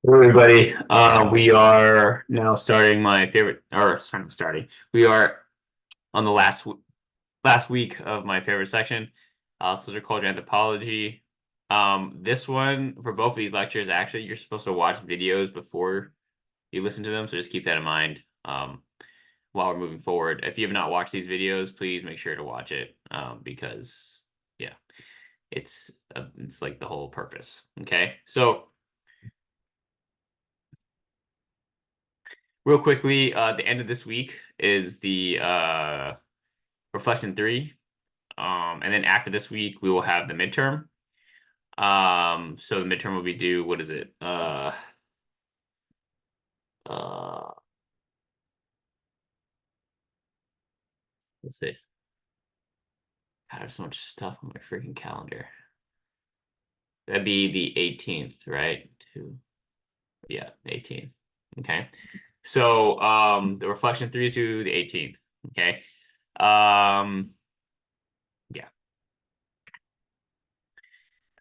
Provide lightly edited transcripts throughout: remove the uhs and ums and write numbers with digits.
Hey everybody, we are now starting my favorite, or sorry, not starting. We are on the last week of my favorite section. So they're called Anthropology. This one for both of these lectures, actually, you're supposed to watch videos before you listen to them, so just keep that in mind. While we're moving forward, if you have not watched these videos, please make sure to watch it. Because yeah, it's like the whole purpose. Okay, so. Real quickly, the end of this week is the reflection 3. And then after this week, we will have the midterm. So the midterm will be due, what is it? Uh, let's see. God, there's so much stuff on my freaking calendar. That'd be the 18th, right? Yeah, 18th. Okay. So the reflection 3 is to the 18th. Okay. Yeah.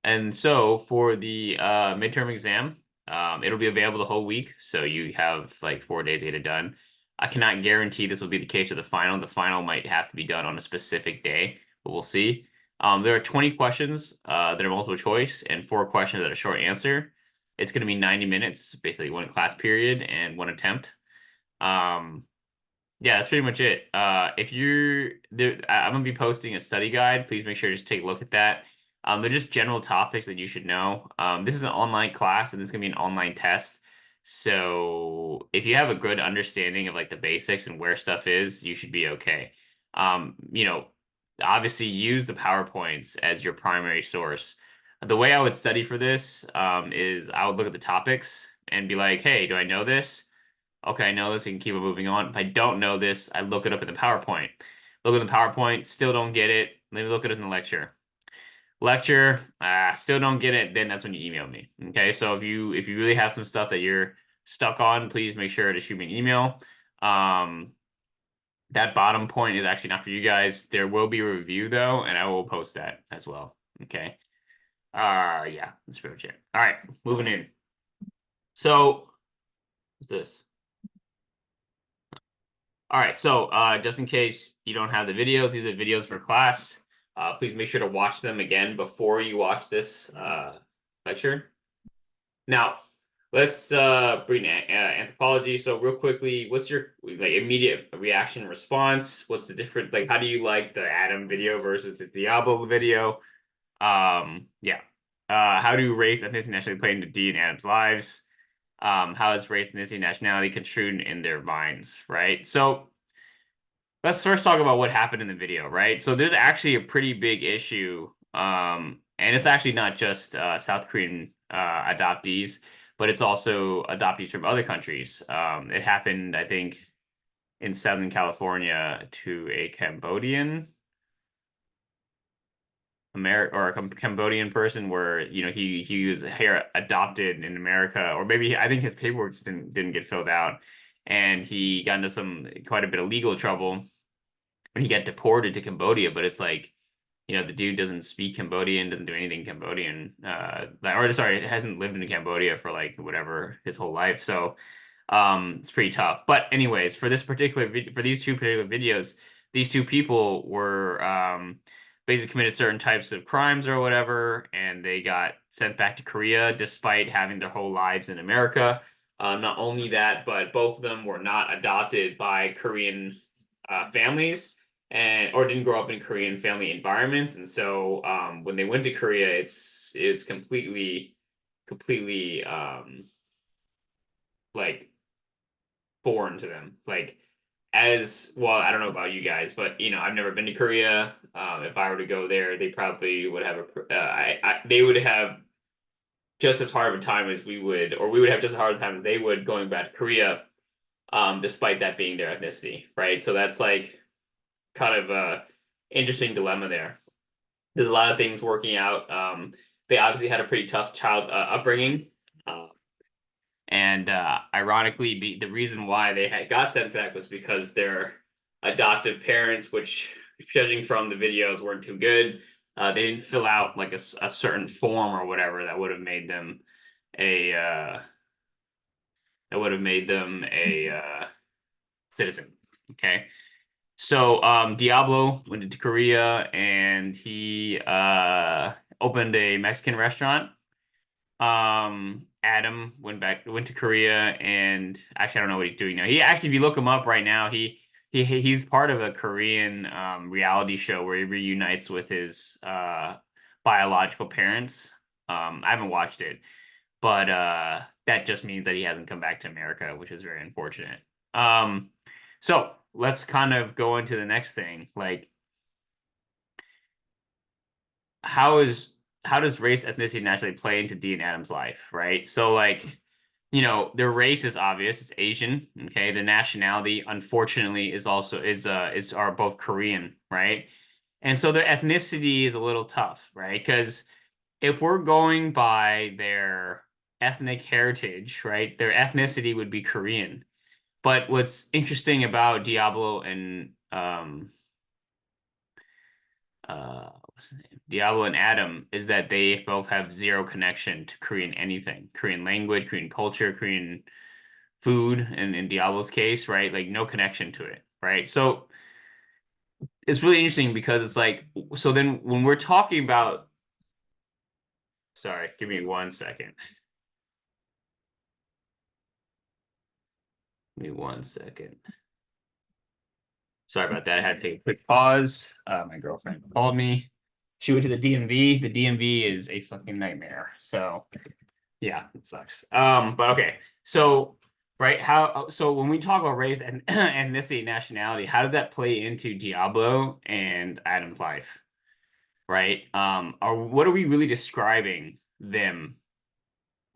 And so for the midterm exam, it'll be available the whole week. So you have like 4 days to get it done. I cannot guarantee this will be the case with the final. The final might have to be done on a specific day, but we'll see. There are 20 questions that are multiple choice and 4 questions that are short answer. It's going to be 90 minutes, basically one class period and one attempt. Um, yeah, that's pretty much it. If you're there, I'm gonna be posting a study guide. Please make sure to just take a look at that. They're just general topics that you should know. This is an online class, and this is gonna be an online test. So if you have a good understanding of like the basics and where stuff is, you should be okay. You know, obviously use the PowerPoints as your primary source. The way I would study for this, is I would look at the topics and be like, hey, do I know this? Okay, I know this, we can keep it moving on. If I don't know this, I look it up in the PowerPoint. Look at the PowerPoint, still don't get it. Let me look at it in the lecture. Lecture, still don't get it, then that's when you email me. Okay, so if you really have some stuff that you're stuck on, please make sure to shoot me an email. That bottom point is actually not for you guys. There will be a review though, and I will post that as well. Okay. Yeah, that's pretty much it. All right, moving in. So, what's this? All right, so just in case you don't have the videos, these are videos for class. Please make sure to watch them again before you watch this lecture. Now, let's bring anthropology. So real quickly, what's your like immediate reaction and response? What's the difference? Like, how do you like the Adam video versus the Diablo video? Yeah. How do race, ethnicity, nationality play into D and Adam's lives? How is race, ethnicity, nationality construed in their minds, right? So let's first talk about what happened in the video, right? So there's actually a pretty big issue, and it's actually not just South Korean adoptees, but it's also adoptees from other countries. It happened, I think, in Southern California to a Cambodian or a Cambodian person where he was here adopted in America, or maybe I think his paperwork just didn't get filled out, and he got into some quite a bit of legal trouble when he got deported to Cambodia, but it's like, the dude doesn't speak Cambodian, doesn't do anything Cambodian, or sorry, hasn't lived in Cambodia for like whatever his whole life. So, it's pretty tough. But anyways, for these two particular videos, these two people were basically committed certain types of crimes or whatever, and they got sent back to Korea despite having their whole lives in America. Not only that, but both of them were not adopted by Korean families and or didn't grow up in Korean family environments, and so when they went to Korea, it's completely like foreign to them. Like as well, I don't know about you guys, but I've never been to Korea. If I were to go there, they probably would have they would have just as hard of a time as we would, or we would have just as hard a time as they would going back to Korea, despite that being their ethnicity, right? So that's like kind of a interesting dilemma there. There's a lot of things working out. They obviously had a pretty tough child upbringing, uh, and ironically, the reason why they got sent back was because their adoptive parents, which, judging from the videos, weren't too good. They didn't fill out like a certain form or whatever that would have made them a that would have made them a citizen. Okay. So Diablo went to Korea and he opened a Mexican restaurant. Adam went to Korea and actually I don't know what he's doing now. He actually, if you look him up right now, he's part of a Korean reality show where he reunites with his biological parents. I haven't watched it, but that just means that he hasn't come back to America, which is very unfortunate. Um, so let's kind of go into the next thing. Like, how is how does race ethnicity naturally play into D and Adam's life, right? So like, their race is obvious, it's Asian, okay? The nationality, unfortunately, is are both Korean, right? And so their ethnicity is a little tough, right? Because if we're going by their ethnic heritage, right, their ethnicity would be Korean. But what's interesting about Diablo and what's his name? Diablo and Adam is that they both have zero connection to Korean anything, Korean language, Korean culture, Korean food, and in Diablo's case, right? Like no connection to it, right? So it's really interesting because it's like, so then when we're talking about, sorry, give me 1 second. Give me 1 second. Sorry about that. I had to take a quick pause. My girlfriend called me. She went to the DMV. The DMV is a fucking nightmare. So yeah, it sucks. But okay. So right, so when we talk about race and ethnicity, nationality, how does that play into Diablo and Adam's life? Right? Or what are we really describing them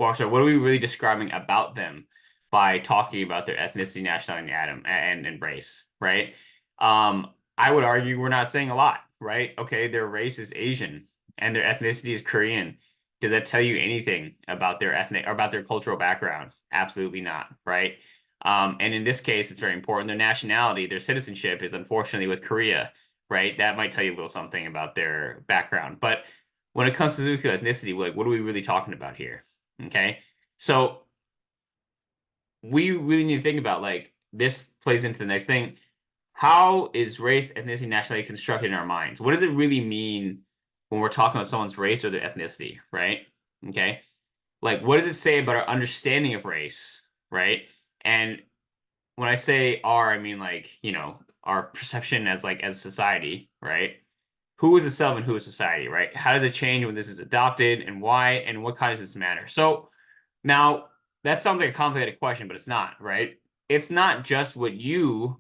well, sorry, what are we really describing about them by talking about their ethnicity, nationality, and and race, right? I would argue we're not saying a lot, right? Okay, their race is Asian and their ethnicity is Korean. Does that tell you anything about their ethnic or about their cultural background? Absolutely not, right? And in this case, it's very important. Their nationality, their citizenship is unfortunately with Korea, right? That might tell you a little something about their background. But when it comes to ethnicity, like, what are we really talking about here? Okay. So we really need to think about like this plays into the next thing. How is race, ethnicity, nationality constructed in our minds? What does it really mean when we're talking about someone's race or their ethnicity, right? Okay. Like, what does it say about our understanding of race, right? And when I say our, I mean like, our perception as like as society, right? Who is the self and who is society, right? How does it change when this is adopted and why and what kind does this matter? So now, that sounds like a complicated question, but it's not, right? It's not just what you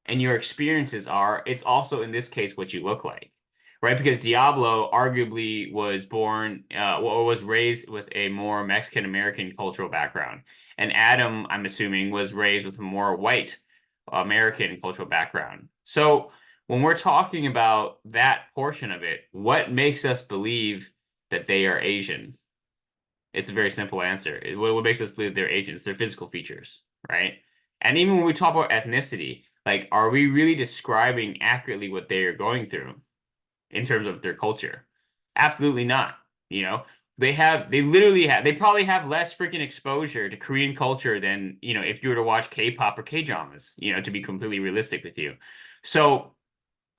and your experiences are, it's also in this case what you look like, right? Because Diablo arguably was born or was raised with a more Mexican American cultural background. And Adam, I'm assuming, was raised with a more white American cultural background. So when we're talking about that portion of it, what makes us believe that they are Asian? It's a very simple answer. What makes us believe they're agents? Their physical features, right? And even when we talk about ethnicity, like, are we really describing accurately what they are going through in terms of their culture? Absolutely not. You know, they probably have less freaking exposure to Korean culture than, if you were to watch K-pop or K-dramas, to be completely realistic with you. So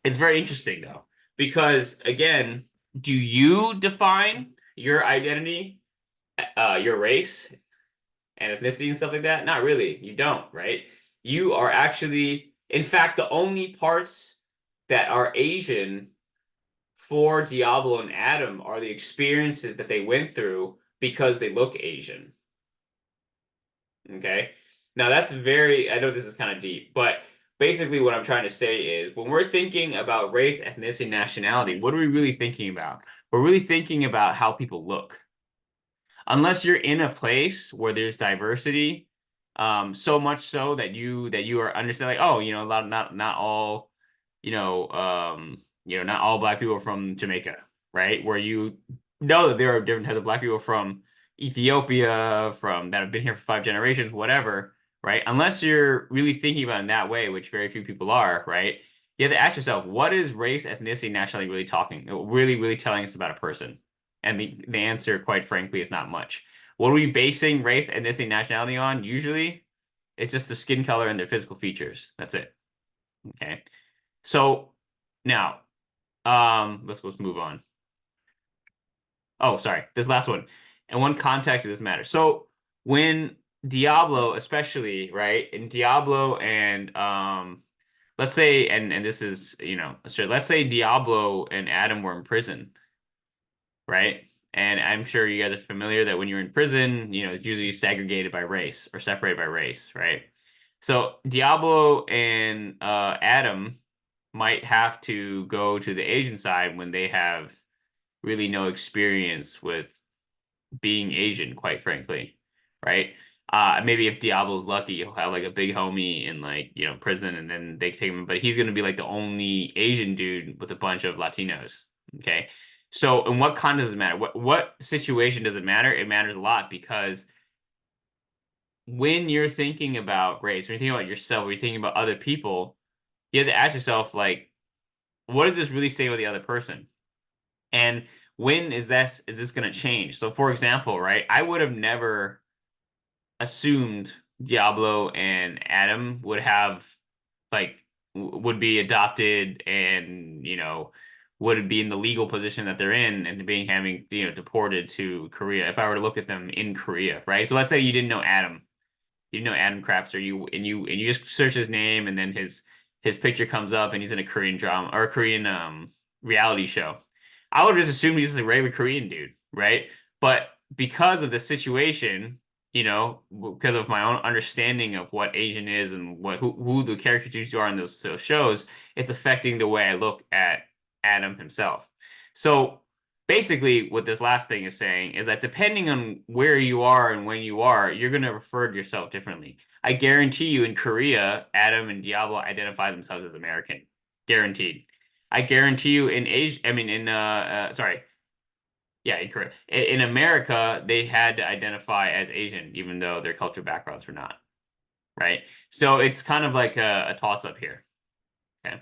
it's very interesting though, because again, do you define your identity your race and ethnicity and stuff like that? Not really. You don't, right? You are actually, in fact, the only parts that are Asian for Diablo and Adam are the experiences that they went through because they look Asian. Okay. Now that's I know this is kind of deep, but basically what I'm trying to say is when we're thinking about race, ethnicity, nationality, what are we really thinking about? We're really thinking about how people look unless you're in a place where there's diversity, so much so that you are understanding like, oh, a lot not all, not all black people are from Jamaica, right? Where you know that there are different types of black people from Ethiopia, from that have been here for 5 generations, whatever, right? Unless you're really thinking about it in that way, which very few people are, right? You have to ask yourself, what is race, ethnicity, nationality really really telling us about a person? And the answer, quite frankly, is not much. What are we basing race, ethnicity, nationality on? Usually, it's just the skin color and their physical features. That's it. Okay. So now, let's move on. Oh, sorry. This last one. And one context of this matter. So when Diablo, especially, right? In Diablo and let's say and this is, sure, let's say Diablo and Adam were in prison, right? And I'm sure you guys are familiar that when you're in prison, it's usually segregated by race or separated by race, right? So Diablo and Adam might have to go to the Asian side when they have really no experience with being Asian, quite frankly, right? Maybe if Diablo's lucky, he'll have like a big homie in like, prison and then they take him, but he's gonna be like the only Asian dude with a bunch of Latinos. Okay. So in what context does it matter? What situation does it matter? It matters a lot because when you're thinking about race, when you're thinking about yourself, when you're thinking about other people, you have to ask yourself, like, what does this really say about the other person? And when is this going to change? So for example, right, I would have never assumed Diablo and Adam would have like would be adopted and would be in the legal position that they're in and being having deported to Korea if I were to look at them in Korea, right? So let's say you didn't know Adam, Adam Crapster, you just search his name and then his picture comes up and he's in a Korean drama or a Korean reality show. I would just assume he's just a regular Korean dude, right? But because of the situation, because of my own understanding of what Asian is and who the characters usually are in those shows, it's affecting the way I look at Adam himself. So basically what this last thing is saying is that depending on where you are and when you are, you're going to refer to yourself differently. I guarantee you in Korea, Adam and Diablo identify themselves as American. Guaranteed. I guarantee you in Asia, I mean sorry. Yeah, in Korea. In America, they had to identify as Asian, even though their cultural backgrounds were not, right? So it's kind of like a toss up here. Okay.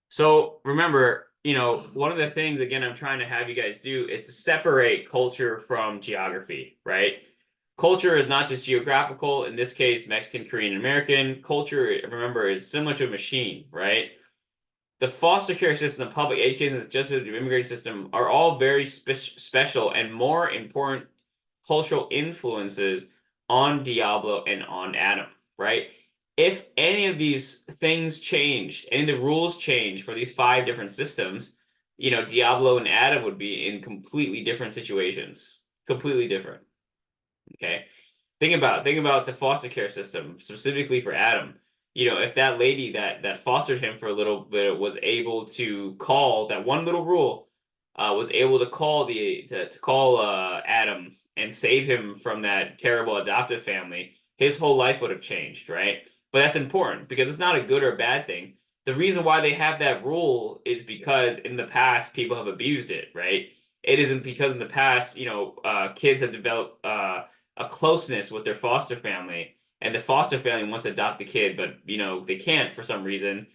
So remember, one of the things again I'm trying to have you guys do is to separate culture from geography, right? Culture is not just geographical. In this case, Mexican, Korean, American. Culture, remember, is similar to a machine, right? The foster care system, the public education, the justice, the immigration system are all very special and more important cultural influences on Diablo and on Adam, right? If any of these things changed, any of the rules changed for these five different systems, Diablo and Adam would be in completely different situations, completely different. Okay. Think about the foster care system specifically for Adam. If that lady that fostered him for a little bit was able to call that one little rule, was able to call to call Adam and save him from that terrible adoptive family, his whole life would have changed, right? But that's important because it's not a good or bad thing. The reason why they have that rule is because in the past people have abused it, right? It isn't because in the past, kids have developed a closeness with their foster family, and the foster family wants to adopt the kid, but they can't for some reason,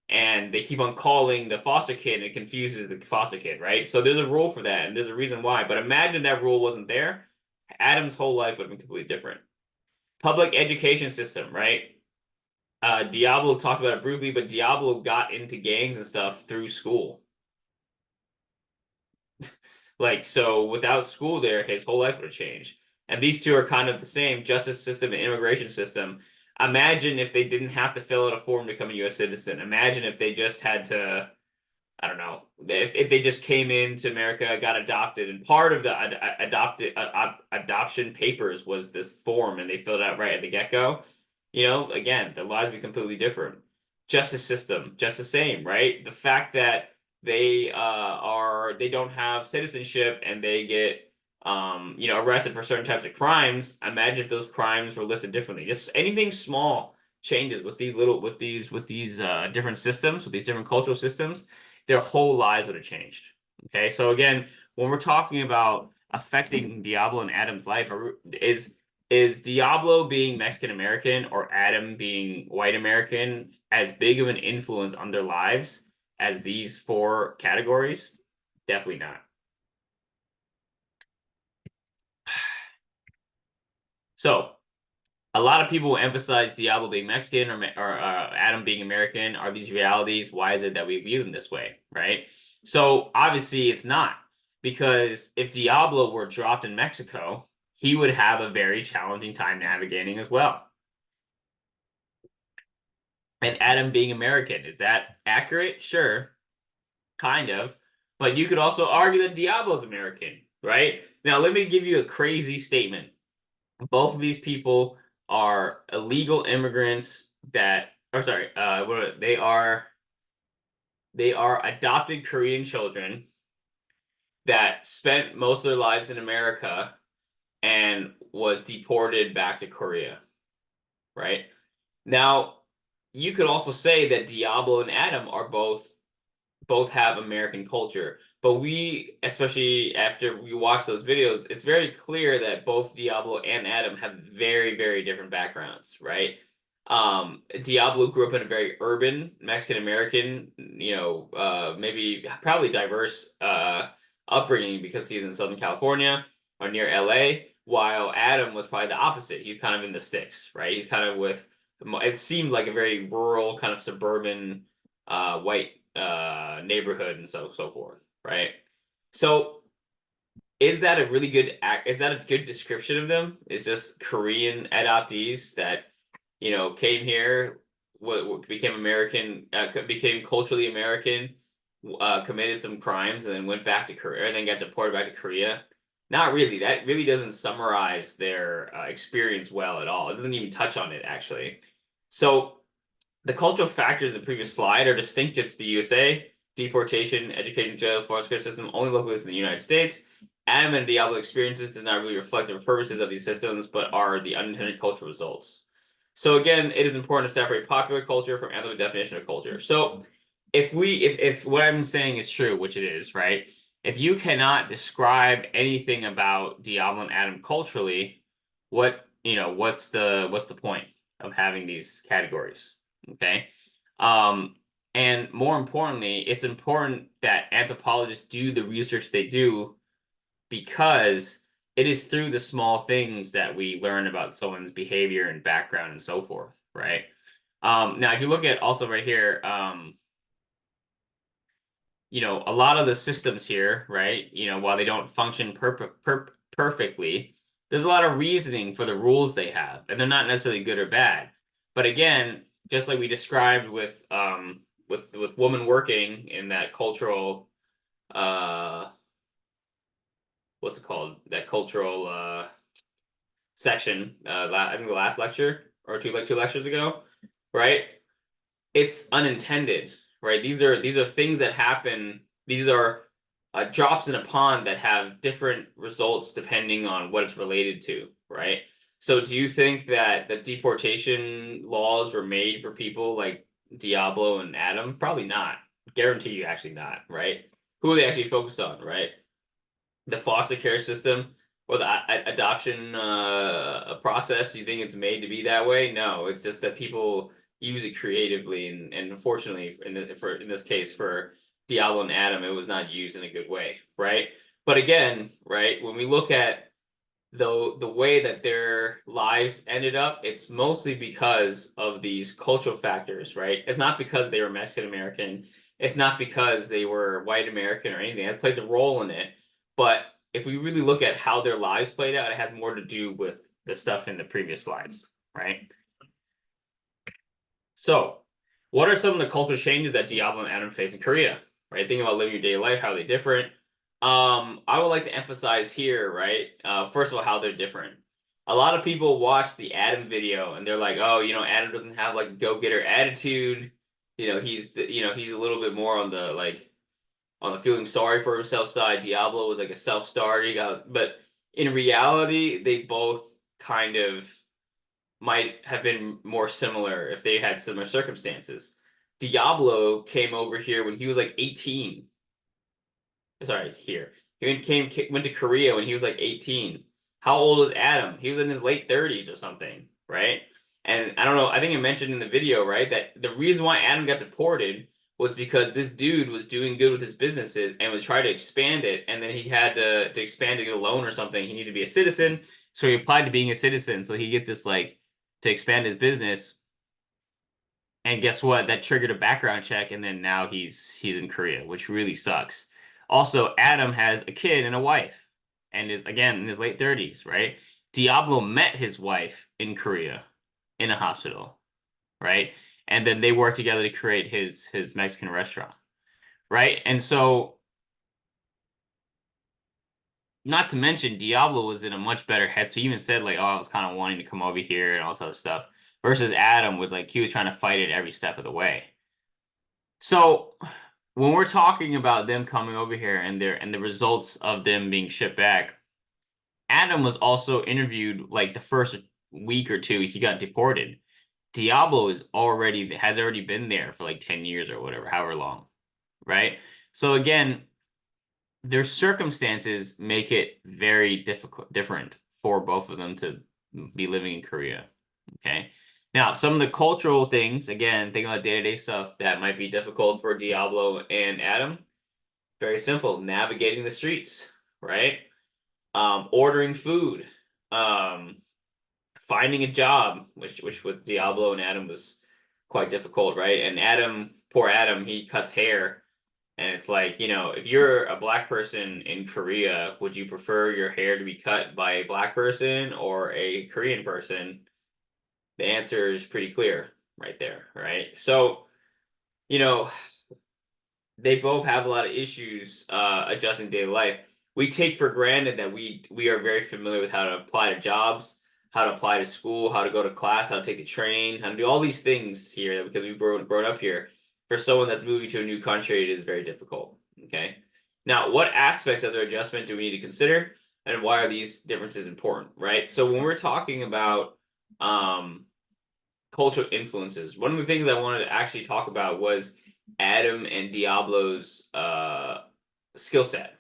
and they keep on calling the foster kid, and it confuses the foster kid, right? So there's a rule for that, and there's a reason why. But imagine that rule wasn't there, Adam's whole life would have been completely different. Public education system, right? Diablo talked about it briefly, but Diablo got into gangs and stuff through school. Like, so without school there, his whole life would have changed. And these two are kind of the same justice system and immigration system. Imagine if they didn't have to fill out a form to become a US citizen. Imagine if they just had to, I don't know, if they just came into America, got adopted, and part of the adoption papers was this form, and they filled it out right at the get-go. Again, their lives would be completely different. Justice system, just the same, right? The fact that they don't have citizenship and they get arrested for certain types of crimes. Imagine if those crimes were listed differently. Just anything small changes with these different systems, with these different cultural systems, their whole lives would have changed. Okay, so again, when we're talking about affecting Diablo and Adam's life, is Diablo being Mexican American or Adam being white American as big of an influence on their lives as these four categories? Definitely not. So a lot of people emphasize Diablo being Mexican or Adam being American. Are these realities? Why is it that we view them this way, right? So obviously it's not, because if Diablo were dropped in Mexico, he would have a very challenging time navigating as well. And Adam being American, is that accurate? Sure, kind of. But you could also argue that Diablo's American, right? Now, let me give you a crazy statement. Both of these people are illegal immigrants that, or sorry, they are adopted Korean children that spent most of their lives in America and was deported back to Korea, right? Now, you could also say that Diablo and Adam are both have American culture. But we, especially after we watch those videos, it's very clear that both Diablo and Adam have very, very different backgrounds, right? Diablo grew up in a very urban Mexican American, maybe probably diverse upbringing because he's in Southern California or near LA, while Adam was probably the opposite. He's kind of in the sticks, right? He's kind of with, it seemed like a very rural, kind of suburban white neighborhood and so forth, right? So is that a really good is that a good description of them? Is just Korean adoptees that came here, what became American, became culturally American, committed some crimes, and then went back to Korea, and then got deported back to Korea? Not really. That really doesn't summarize their experience well at all. It doesn't even touch on it actually. So the cultural factors in the previous slide are distinctive to the USA. Deportation, education, jail, foster care system only localized in the United States. Adam and Diablo experiences do not really reflect the purposes of these systems, but are the unintended cultural results. So again, it is important to separate popular culture from anthropic definition of culture. So if what I'm saying is true, which it is, right? If you cannot describe anything about Diablo and Adam culturally, what's the point of having these categories? Okay. Um, and more importantly, it's important that anthropologists do the research they do, because it is through the small things that we learn about someone's behavior and background and so forth, right? Now, if you look at also right here, a lot of the systems here, right? While they don't function perfectly, there's a lot of reasoning for the rules they have, and they're not necessarily good or bad. But again, just like we described with woman working in that cultural what's it called? That cultural section, I think the last lecture or two lectures ago, right? It's unintended, right? These are things that happen. These are drops in a pond that have different results depending on what it's related to, right? So do you think that the deportation laws were made for people like Diablo and Adam? Probably not. Guarantee you actually not, right? Who are they actually focused on, right? The foster care system or the adoption process? Do you think it's made to be that way? No, it's just that people use it creatively, and unfortunately, in this case for Diablo and Adam, it was not used in a good way, right? But again, right, when we look at the way that their lives ended up, it's mostly because of these cultural factors, right? It's not because they were Mexican American. It's not because they were white American or anything. That plays a role in it. But if we really look at how their lives played out, it has more to do with the stuff in the previous slides, right? So, what are some of the cultural changes that Diablo and Adam face in Korea? Right, think about living your daily life. How are they different? I would like to emphasize here, right? First of all, how they're different. A lot of people watch the Adam video and they're like, "Oh, Adam doesn't have like a go-getter attitude. He's a little bit more on the feeling sorry for himself side. Diablo was like a self-starter, but in reality, they both kind of might have been more similar if they had similar circumstances. Diablo came over here when he was like 18. Sorry, here. Went to Korea when he was like 18. How old was Adam? He was in his late 30s or something, right? And I don't know, I think I mentioned in the video, right, that the reason why Adam got deported was because this dude was doing good with his businesses and was trying to expand it, and then he had to expand to get a loan or something. He needed to be a citizen, So he applied to being a citizen, so he get this like to expand his business. And guess what? That triggered a background check, and then now he's in Korea, which really sucks. Also, Adam has a kid and a wife, and is again in his late 30s, right? Diablo met his wife in Korea in a hospital, right? And then they worked together to create his Mexican restaurant, right? And so, not to mention, Diablo was in a much better headspace. He even said like, "Oh, I was kind of wanting to come over here and all this other stuff." Versus Adam was like he was trying to fight it every step of the way. So when we're talking about them coming over here and the results of them being shipped back, Adam was also interviewed like the first week or two he got deported. Diablo has already been there for like 10 years or whatever, however long, right? So again, their circumstances make it very different for both of them to be living in Korea. Okay. Now, some of the cultural things, again, think about day-to-day stuff that might be difficult for Diablo and Adam. Very simple. Navigating the streets, right? Ordering food, um, finding a job, which with Diablo and Adam was quite difficult, right? And Adam, poor Adam, he cuts hair, and it's like, if you're a black person in Korea, would you prefer your hair to be cut by a black person or a Korean person? The answer is pretty clear right there, right? So, you know, they both have a lot of issues adjusting daily life. We take for granted that we are very familiar with how to apply to jobs, how to apply to school, how to go to class, how to take the train, how to do all these things here because we've grown up here. For someone that's moving to a new country, it is very difficult. Okay. Now, what aspects of their adjustment do we need to consider, and why are these differences important? Right. So when we're talking about um, cultural influences, one of the things I wanted to actually talk about was Adam and Diablo's skill set.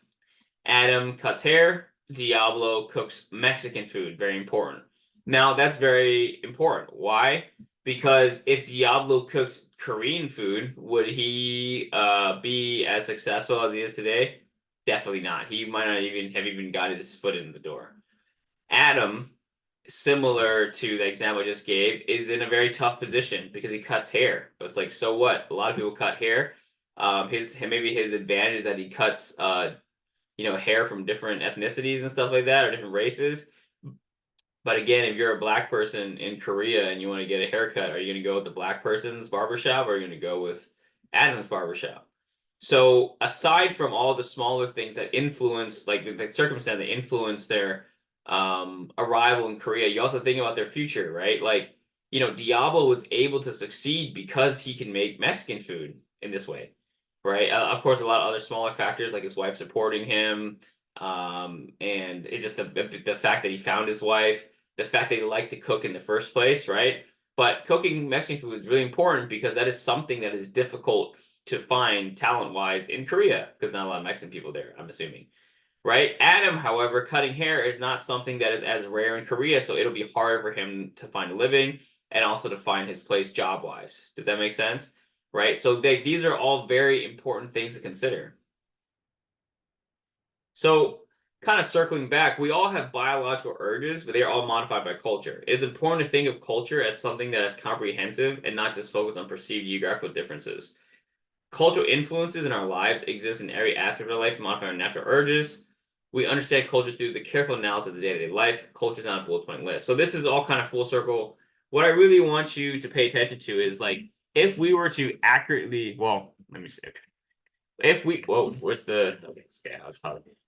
Adam cuts hair, Diablo cooks Mexican food. Very important. Now, that's very important. Why? Because if Diablo cooks Korean food, would he be as successful as he is today? Definitely not. He might not even got his foot in the door. Adam, similar to the example I just gave, is in a very tough position because he cuts hair. But it's like, so what? A lot of people cut hair. Maybe his advantage is that he cuts hair from different ethnicities and stuff like that, or different races. But again, if you're a black person in Korea and you want to get a haircut, are you going to go with the black person's barbershop or are you going to go with Adam's barbershop? So aside from all the smaller things that influence, like the circumstance that influence their arrival in Korea, you also think about their future, right? Like, Diablo was able to succeed because he can make Mexican food in this way, right? Of course, a lot of other smaller factors like his wife supporting him, and it just the fact that he found his wife, the fact that he liked to cook in the first place, right? But cooking Mexican food is really important because that is something that is difficult to find talent-wise in Korea because not a lot of Mexican people there, I'm assuming. Right? Adam, however, cutting hair is not something that is as rare in Korea, so it'll be harder for him to find a living and also to find his place job-wise. Does that make sense? Right? So these are all very important things to consider. So, kind of circling back, we all have biological urges, but they are all modified by culture. It is important to think of culture as something that is comprehensive and not just focus on perceived geographical differences. Cultural influences in our lives exist in every aspect of our life, modifying our natural urges. We understand culture through the careful analysis of the day-to-day life. Culture is not a bullet point list. So this is all kind of full circle. What I really want you to pay attention to is like if we were to accurately, well, let me see. Okay. If we, whoa, what's the? Okay,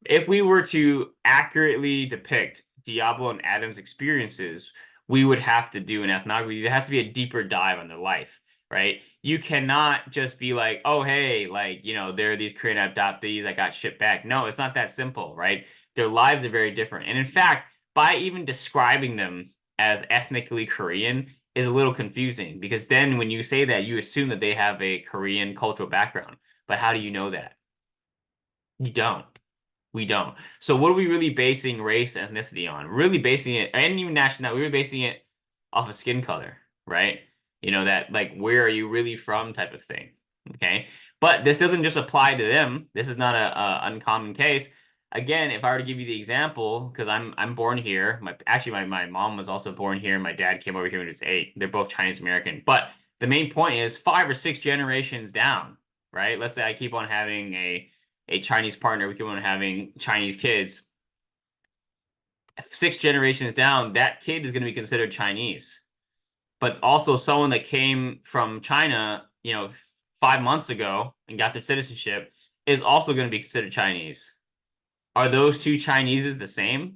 if we were to accurately depict Diablo and Adam's experiences, we would have to do an ethnography. There has to be a deeper dive on their life, right? You cannot just be like, oh, hey, like, there are these Korean adoptees that got shipped back. No, it's not that simple, right? Their lives are very different. And in fact, by even describing them as ethnically Korean is a little confusing because then when you say that, you assume that they have a Korean cultural background. But how do you know that? You don't. We don't. So what are we really basing race and ethnicity on? Really basing it, and even nationality, we were basing it off of skin color, right? That like where are you really from type of thing. Okay. But this doesn't just apply to them. This is not a uncommon case. again, if I were to give you the example, because I'm born here, my mom was also born here. My dad came over here when he was 8. They're both Chinese American. But the main point is 5 or 6 generations down, right? Let's say I keep on having a Chinese partner, we keep on having Chinese kids. 6 generations down, that kid is going to be considered Chinese. But also someone that came from China, 5 months ago and got their citizenship is also going to be considered Chinese. Are those two Chineses the same?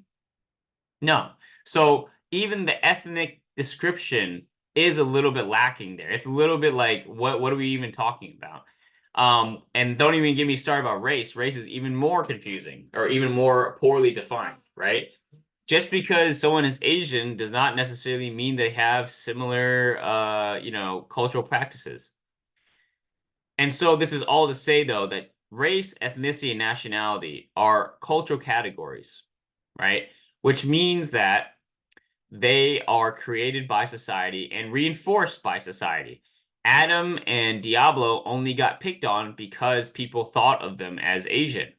No. So even the ethnic description is a little bit lacking there. It's a little bit like, what are we even talking about? And don't even get me started about race. Race is even more confusing or even more poorly defined, right? Just because someone is Asian does not necessarily mean they have similar, cultural practices. And so this is all to say, though, that race, ethnicity, and nationality are cultural categories, right? Which means that they are created by society and reinforced by society. Adam and Diablo only got picked on because people thought of them as Asian,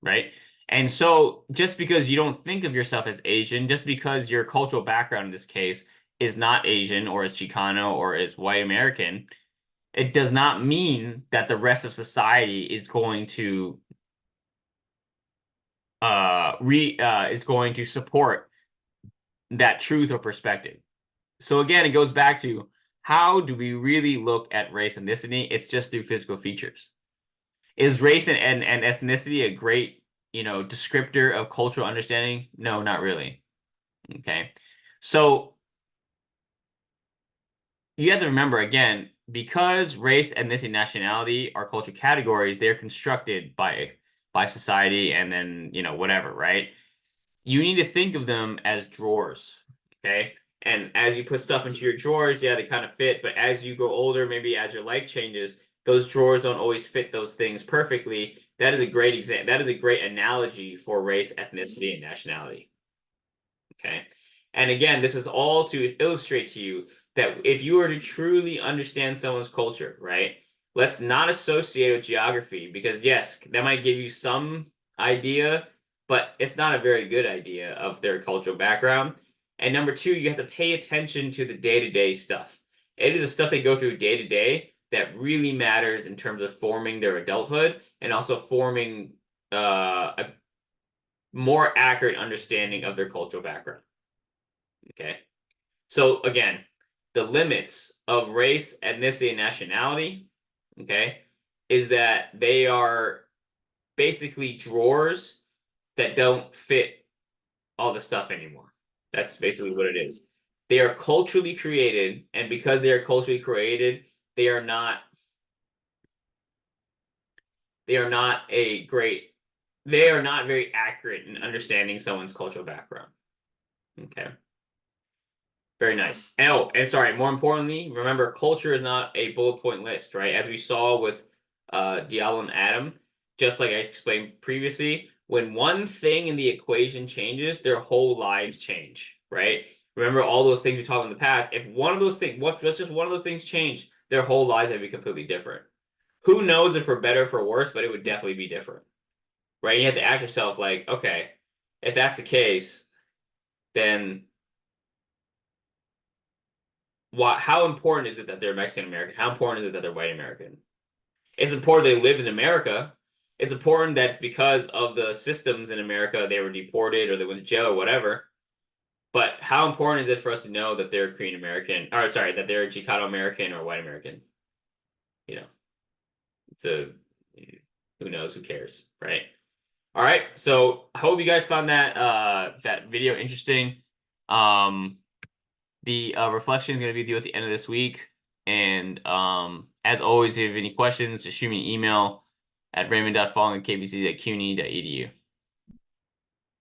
right? And so just because you don't think of yourself as Asian, just because your cultural background in this case is not Asian or is Chicano or is white American, it does not mean that the rest of society is going to support that truth or perspective. So again, it goes back to how do we really look at race and ethnicity? It's just through physical features. Is race and ethnicity a great, descriptor of cultural understanding? No, not really. Okay. So you have to remember again, because race, ethnicity, nationality are cultural categories, they're constructed by society and then, whatever, right? You need to think of them as drawers, okay? And as you put stuff into your drawers, yeah, they kind of fit, but as you grow older, maybe as your life changes, those drawers don't always fit those things perfectly. That is a great example. That is a great analogy for race, ethnicity, and nationality. Okay. And again, this is all to illustrate to you that if you were to truly understand someone's culture, right? Let's not associate with geography because yes, that might give you some idea, but it's not a very good idea of their cultural background. And number two, you have to pay attention to the day-to-day stuff. It is the stuff they go through day to day that really matters in terms of forming their adulthood and also forming a more accurate understanding of their cultural background. Okay. So again, the limits of race, ethnicity, and nationality, okay, is that they are basically drawers that don't fit all the stuff anymore. That's basically what it is. They are culturally created, and because they are culturally created, they are not they are not a great they are not very accurate in understanding someone's cultural background. Okay. Very nice. And sorry, more importantly, remember culture is not a bullet point list, right? As we saw with Diablo and Adam, just like I explained previously, when one thing in the equation changes, their whole lives change, right? Remember all those things we talked in the past. If one of those things, what's just one of those things change, their whole lives would be completely different. Who knows if for better or for worse, but it would definitely be different, right? You have to ask yourself, like, okay, if that's the case, then how important is it that they're Mexican American? How important is it that they're white American? It's important they live in America. It's important that it's because of the systems in America they were deported or they went to jail or whatever. But how important is it for us to know that they're Korean American, or sorry, that they're Chicano American or white American? You know, it's a who knows, who cares, right? All right, so I hope you guys found that video interesting. Um, The reflection is going to be due at the end of this week. And as always, if you have any questions, just shoot me an email at raymond.fong@kbc.cuny.edu.